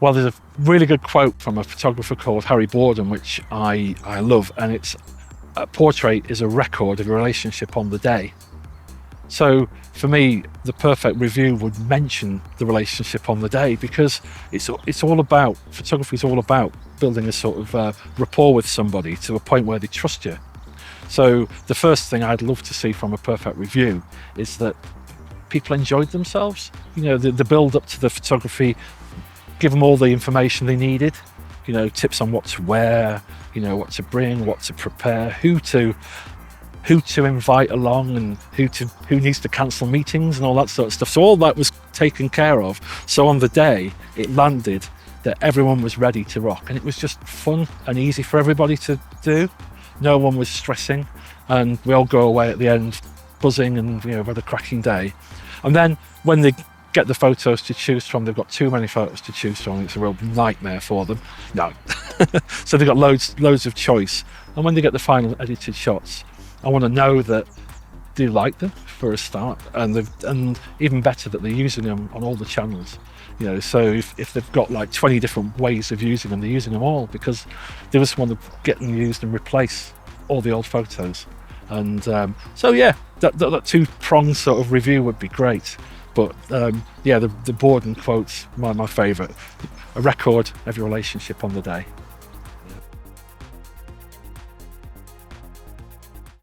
Well, there's a really good quote from a photographer called Harry Borden, which I love, and it's a portrait is a record of a relationship on the day. So for me, the perfect review would mention the relationship on the day, because it's all about, photography is all about building a sort of rapport with somebody to a point where they trust you. So the first thing I'd love to see from a perfect review is that people enjoyed themselves. You know, the build up to the photography, give them all the information they needed, you know, tips on what to wear, you know, what to bring, what to prepare, who to invite along, and who needs to cancel meetings and all that sort of stuff. So all that was taken care of. So on the day it landed that everyone was ready to rock, and it was just fun and easy for everybody to do. No one was stressing, and we all go away at the end buzzing and, you know, had a cracking day. And then when they get the photos to choose from, they've got too many photos to choose from. It's a real nightmare for them. No. So they've got loads of choice. And when they get the final edited shots, I want to know that they like them for a start, and even better that they're using them on all the channels. You know, so if they've got like 20 different ways of using them, they're using them all, because they just want to get them used and replace all the old photos. And so yeah, that two-pronged sort of review would be great. But yeah, the Borden quote's my favourite. A record of your relationship on the day.